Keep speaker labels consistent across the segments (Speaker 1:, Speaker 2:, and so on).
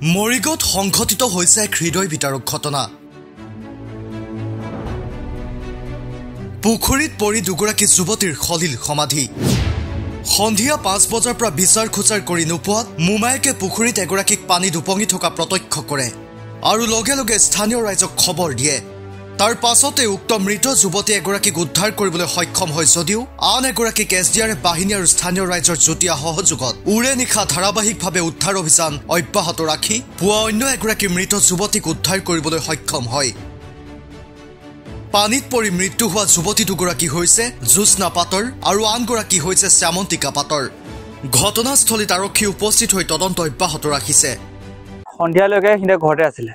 Speaker 1: মৰিগাঁৱত সংঘটিত হৈছে এক হৃদয় বিতাৰক ঘটনা। পুখুৰীত পৰি দুগৰাকী যুৱতীৰ সলিল সমাধি। সন্ধিয়া 5 বজাৰ পৰা বিচাৰ খোচাৰ কৰি নোপোৱাত মোমায়েকে পুখুৰীত এগৰাকীক পানীত উপঙি থকা প্ৰত্যক্ষ কৰে আৰু লগে লগে স্থানীয় ৰাইজক খবৰ দিয়ে। তাৰ পাছতে উক্ত মৃত যুৱতী এগৰাকীক উদ্ধাৰ কৰিবলৈ সক্ষম হয় যদিও আন এগৰাকীক SDRF বাহিনী আৰু স্থানীয় ৰাইজৰ যুটীয়া সহযোগত উৰে নিশা ধাৰাবাহিকভাৱে উদ্ধাৰ অভিযান অব্যাহত ৰাখি পুৱা অন্য এগৰাকী মৃত যুৱতীক উদ্ধাৰ কৰিবলৈ সক্ষম হয়। পানীত পৰি মৃত্যু হোৱা যুৱতী দুগৰাকী হৈছে জ্যোৎস্না পাটৰ আৰু আনগৰাকী হৈছে শ্যামন্তিকা পাটৰ। ঘটনাস্থলীত আৰক্ষী উপস্থিত হৈ তদন্ত অব্যাহত ৰাখিছে।
Speaker 2: সন্ধিয়ালৈকে সিহঁতে ঘৰতে আছিলে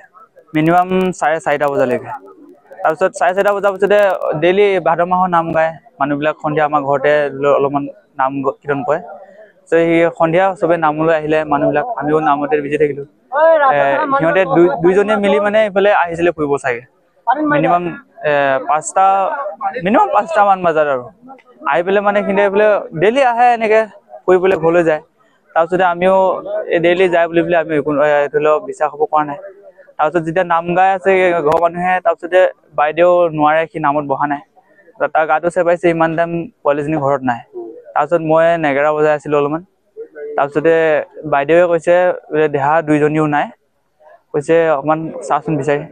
Speaker 2: মিনিমাম 4:30 বজালৈকে। তাৰপিছত 4:30 বজাৰ পিছতে ডেইলি ভাদ মাহৰ নাম গায় মানুহবিলাক। সন্ধিয়া আমাৰ ঘৰতে অলপমান নাম কীৰ্তন কৰে। ত' সেই সন্ধিয়া চবে নামলৈ আহিলে মানুহবিলাক, আমিও নামতে বিজি থাকিলোঁ। সিহঁতে দুইজনীয়ে মিলি মানে এইফালে আহিছিলে ফুৰিব চাগে। মিনিমাম 5টামান বজাত আৰু আহি পেলাই মানে সিহঁতে এইফালে ডেইলি আহে, এনেকৈ ফুৰিবলৈ ঘৰলৈ যায়। তাৰপিছতে আমিও ডেইলি যায় বুলি পেলাই আমি ধৰি লওক বিশ্বাস হ'ব পৰা নাই। তাৰপিছত যেতিয়া নাম গাই আছে ঘৰৰ মানুহে, তাৰপিছতে বাইদেউ নোৱাৰে, সি নামত বহা নাই। তাৰ গাটো চেপাইছে, ইমান টাইম পোৱালীজনী ঘৰত নাই। তাৰপিছত মই নেগেৰা বজাই আছিলোঁ অলপমান। তাৰপিছতে বাইদেৱে কৈছে দেহা দুইজনীও নাই, কৈছে অকণমান চাচোন বিচাৰি।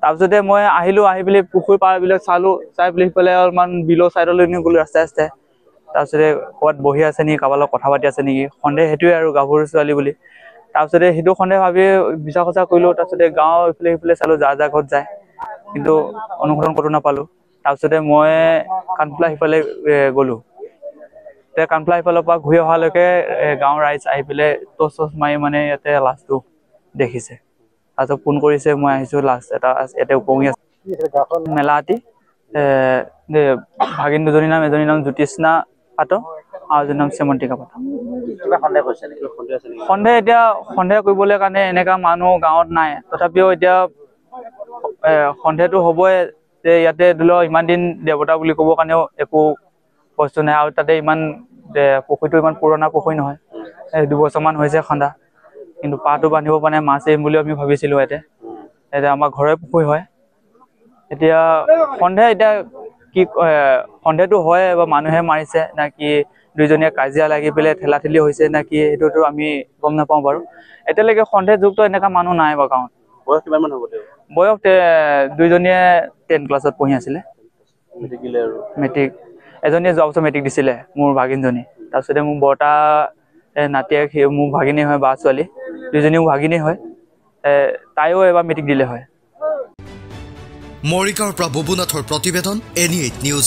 Speaker 2: তাৰপিছতে মই আহিলোঁ, আহি পেলাই পুখুৰী পাৰবিলাক চালোঁ, চাই পেলাই সিফালে অলপমান বিলৰ ছাইডলৈ গ'লোঁ ৰাস্তাই ৰাস্তাই। তাৰপিছতে ক'ৰবাত বহি আছে নেকি, কাৰোবাৰ লগত কথা পাতি আছে নেকি, সন্দেহ সেইটোৱে আৰু গাভৰু ছোৱালী বুলি। তাৰপিছতে সেইটো সন্দেহ ভাবি বিচাৰ খোচা কৰিলোঁ। তাৰপিছতে গাঁৱৰ ইফালে সিফালে চালোঁ, যাৰ ঘৰত যায়, কিন্তু অনুসৰণ ক'তো নাপালোঁ। তাৰপিছতে মই কাণফুলা সিফালে গ'লোঁ। এতিয়া কাণফুলা সিফালৰ পৰা ঘূৰি অহালৈকে গাঁৱৰ ৰাইজ আহি পেলাই টৰ্চ মাৰি মানে ইয়াতে লাছটো দেখিছে। তাৰপিছত ফোন কৰিছে, মই আহিছোঁ, লাছ এটা ইয়াতে উপঙি আছে মেলাহাটী। ভাগিন দুজনীৰ নাম, এজনীৰ নাম জ্যোতিষ্না পাটৰ আৰু এজনীৰ নাম শ্যামন্তিকা পাটৰ। সন্দেহ এতিয়া সন্দেহ কৰিবলৈ কাৰণে এনেকা মানুহ গাঁৱত নাই। তথাপিও এতিয়া সন্দেহটো হ'বই যে ইয়াতে ধৰি লওক ইমান দিন দেৱতা বুলি ক'বৰ কাৰণেও একো বস্তু নাই। আৰু তাতে ইমান পুখুৰীটো ইমান পুৰণা পুখুৰী নহয়, 2 বছৰমান হৈছে খন্দা। কিন্তু পাৰটো বান্ধিব পৰা নাই, মাছ এৰিম বুলিও আমি ভাবিছিলোঁ। এতিয়া আমাৰ ঘৰৰে পুখুৰী হয়। এতিয়া সন্দেহ এতিয়া কি সন্দেহটো হয় বা মানুহে মাৰিছে নে কি, দুইজনীয়ে কাজিয়া লাগি পেলাই ঠেলা ঠেলি হৈছে নে কি, সেইটোতো আমি গম নাপাওঁ বাৰু। এতিয়ালৈকে সন্দেহযুক্ত এনেকুৱা মানুহ নাই বাৰু গাঁৱত।
Speaker 3: বয়স কিমান মান হ'ব?
Speaker 2: বয়স দুইজনীয়ে 10 ক্লাছত পঢ়ি আছিলে, মেট্ৰিক। এজনীয়ে যোৱা বছৰ মেট্ৰিক দিছিলে, মোৰ ভাগিনজনী। তাৰপিছতে মোৰ বৰ্তা নাতিয়েক, মোৰ ভাগিনী হয়, বা ছোৱালী দুইজনীও ভাগিনী হয়। তাইও এবাৰ মেট্ৰিক দিলে হয়।
Speaker 1: মৰিগাঁৱৰ পৰা ববুনাথৰ প্ৰতিবেদন, NE8 নিউজ।